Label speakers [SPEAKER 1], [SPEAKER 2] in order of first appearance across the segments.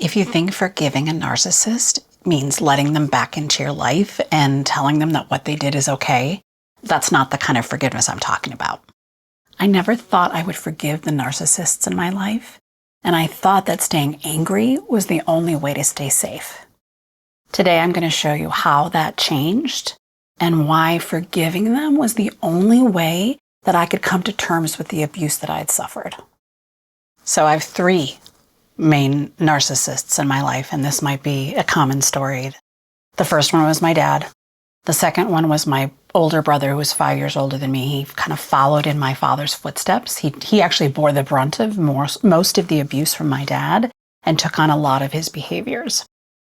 [SPEAKER 1] If you think forgiving a narcissist means letting them back into your life and telling them that what they did is okay, that's not the kind of forgiveness I'm talking about. I never thought I would forgive the narcissists in my life, and I thought that staying angry was the only way to stay safe. Today I'm going to show you how that changed and why forgiving them was the only way that I could come to terms with the abuse that I had suffered. So I have 3 main narcissists in my life, and this might be a common story. The first one was my dad. The second one was my older brother, who was 5 years older than me. He kind of followed in my father's footsteps. He actually bore the brunt of most of the abuse from my dad and took on a lot of his behaviors.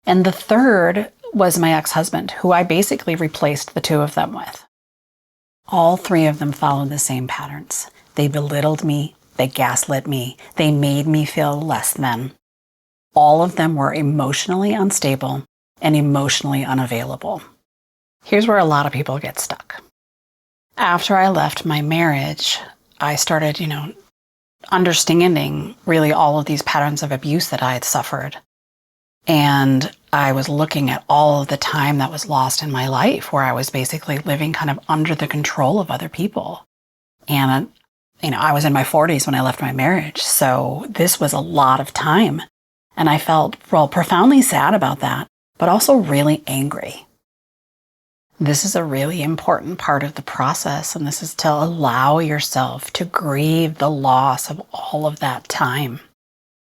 [SPEAKER 1] And the third was my ex-husband, who I basically replaced the 2 of them with. All 3 of them followed the same patterns. They belittled me. They gaslit me. They made me feel less than. All of them were emotionally unstable and emotionally unavailable. Here's where a lot of people get stuck. After I left my marriage, I started, understanding really all of these patterns of abuse that I had suffered. And I was looking at all of the time that was lost in my life where I was basically living kind of under the control of other people. And I was in my 40s when I left my marriage, so this was a lot of time. And I felt, profoundly sad about that, but also really angry. This is a really important part of the process, and this is to allow yourself to grieve the loss of all of that time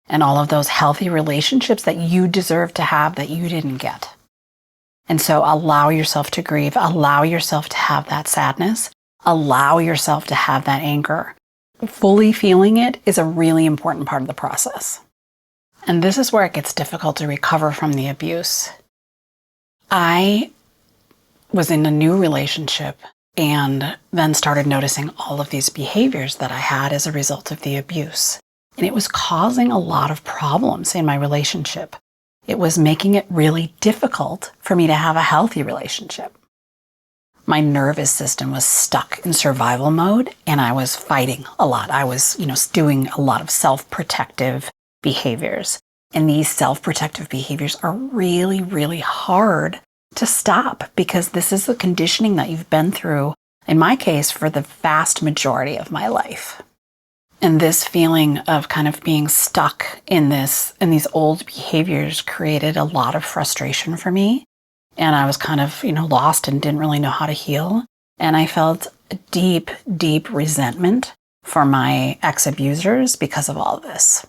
[SPEAKER 1] and all of those healthy relationships that you deserve to have that you didn't get. And so allow yourself to grieve, allow yourself to have that sadness, allow yourself to have that anger. Fully feeling it is a really important part of the process. And this is where it gets difficult to recover from the abuse. I was in a new relationship and then started noticing all of these behaviors that I had as a result of the abuse. And it was causing a lot of problems in my relationship. It was making it really difficult for me to have a healthy relationship. My nervous system was stuck in survival mode, and I was fighting a lot. I was, doing a lot of self-protective behaviors. And these self-protective behaviors are really, really hard to stop because this is the conditioning that you've been through, in my case, for the vast majority of my life. And this feeling of kind of being stuck in these old behaviors created a lot of frustration for me. And I was kind of, lost and didn't really know how to heal. And I felt a deep, deep resentment for my ex-abusers because of all this.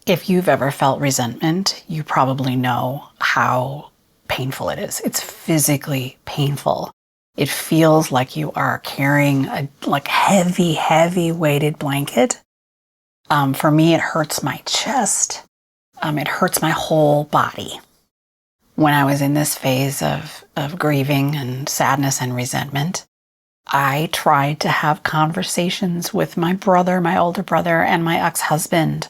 [SPEAKER 1] If you've ever felt resentment, you probably know how painful it is. It's physically painful. It feels like you are carrying a heavy, heavy weighted blanket. For me, it hurts my chest. It hurts my whole body. When I was in this phase of grieving and sadness and resentment, I tried to have conversations with my brother, my older brother, and my ex-husband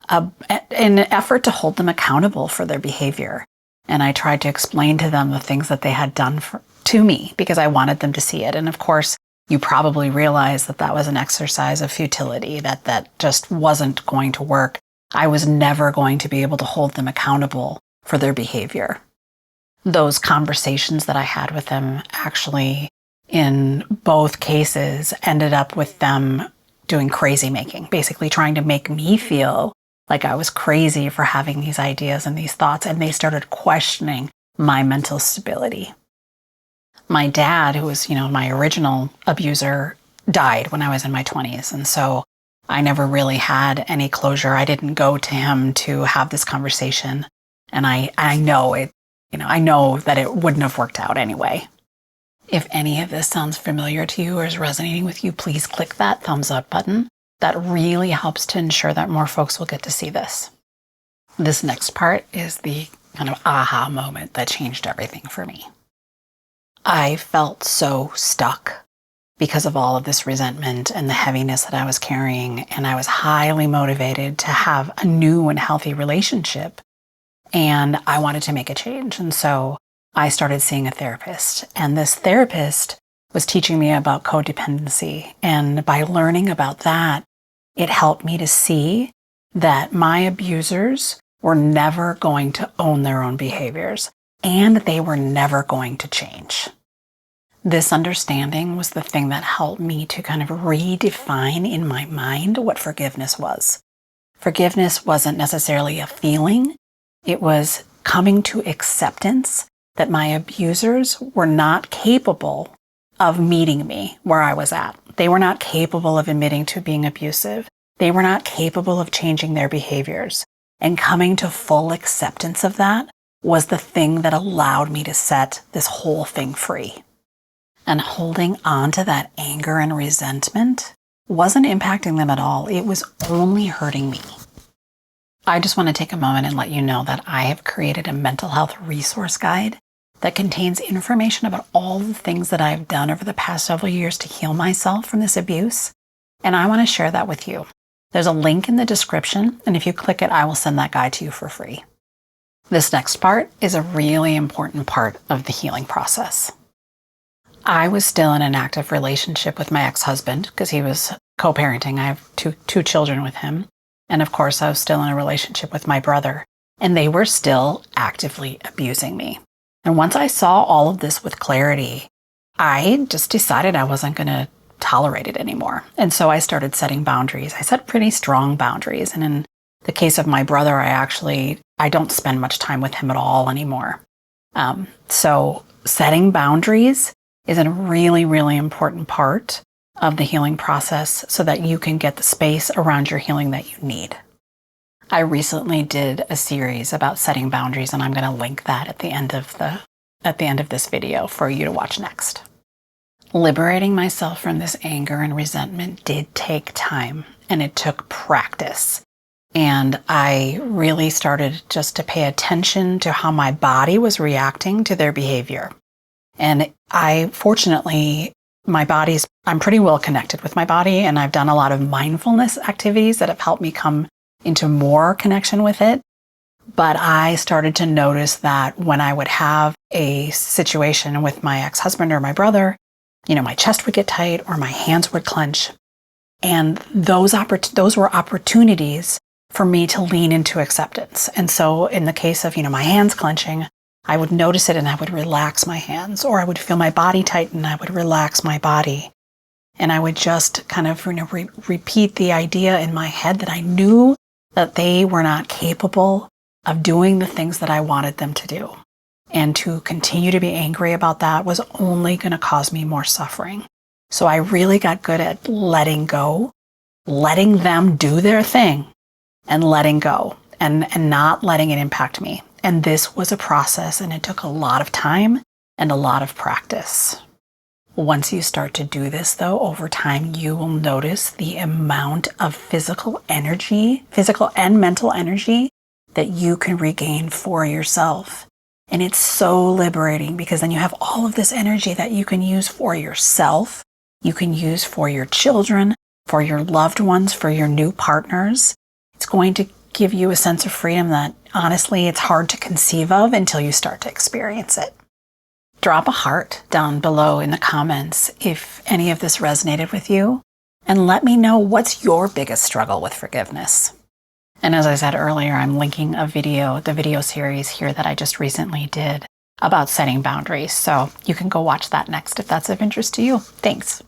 [SPEAKER 1] in an effort to hold them accountable for their behavior. And I tried to explain to them the things that they had done to me because I wanted them to see it. And of course, you probably realize that was an exercise of futility, that just wasn't going to work. I was never going to be able to hold them accountable for their behavior. Those conversations that I had with them actually, in both cases, ended up with them doing crazy making, basically trying to make me feel like I was crazy for having these ideas and these thoughts, and they started questioning my mental stability. My dad, who was, my original abuser, died when I was in my 20s, and so I never really had any closure. I didn't go to him to have this conversation, and I know it. I know that it wouldn't have worked out anyway. If any of this sounds familiar to you or is resonating with you, please click that thumbs up button. That really helps to ensure that more folks will get to see this. This next part is the kind of aha moment that changed everything for me. I felt so stuck because of all of this resentment and the heaviness that I was carrying, and I was highly motivated to have a new and healthy relationship. And I wanted to make a change. And so I started seeing a therapist. And this therapist was teaching me about codependency. And by learning about that, it helped me to see that my abusers were never going to own their own behaviors, and they were never going to change. This understanding was the thing that helped me to kind of redefine in my mind what forgiveness was. Forgiveness wasn't necessarily a feeling. It was coming to acceptance that my abusers were not capable of meeting me where I was at. They were not capable of admitting to being abusive. They were not capable of changing their behaviors. And coming to full acceptance of that was the thing that allowed me to set this whole thing free. And holding on to that anger and resentment wasn't impacting them at all. It was only hurting me. I just want to take a moment and let you know that I have created a mental health resource guide that contains information about all the things that I've done over the past several years to heal myself from this abuse. And I want to share that with you. There's a link in the description, and if you click it, I will send that guide to you for free. This next part is a really important part of the healing process. I was still in an active relationship with my ex-husband because he was co-parenting. I have two children with him. And of course, I was still in a relationship with my brother, and they were still actively abusing me. And once I saw all of this with clarity, I just decided I wasn't going to tolerate it anymore. And so I started setting boundaries. I set pretty strong boundaries. And in the case of my brother, I don't spend much time with him at all anymore. So setting boundaries is a really, really important part of the healing process so that you can get the space around your healing that you need. I recently did a series about setting boundaries, and I'm going to link that at the end of this video for you to watch next. Liberating myself from this anger and resentment did take time, and it took practice. And I really started just to pay attention to how my body was reacting to their behavior. And fortunately, I'm pretty well connected with my body, and I've done a lot of mindfulness activities that have helped me come into more connection with it. But I started to notice that when I would have a situation with my ex-husband or my brother, my chest would get tight or my hands would clench. And those were opportunities for me to lean into acceptance. And so in the case of, my hands clenching, I would notice it and I would relax my hands, or I would feel my body tighten and I would relax my body. And I would just kind of repeat the idea in my head that I knew that they were not capable of doing the things that I wanted them to do. And to continue to be angry about that was only going to cause me more suffering. So I really got good at letting go, letting them do their thing, and letting go, and not letting it impact me. And this was a process, and it took a lot of time and a lot of practice. Once you start to do this, though, over time, you will notice the amount of physical and mental energy that you can regain for yourself. And it's so liberating because then you have all of this energy that you can use for yourself, you can use for your children, for your loved ones, for your new partners. It's going to give you a sense of freedom that honestly it's hard to conceive of until you start to experience it. Drop a heart down below in the comments if any of this resonated with you, and let me know what's your biggest struggle with forgiveness. And as I said earlier, I'm linking the video series here that I just recently did about setting boundaries. So you can go watch that next if that's of interest to you. Thanks.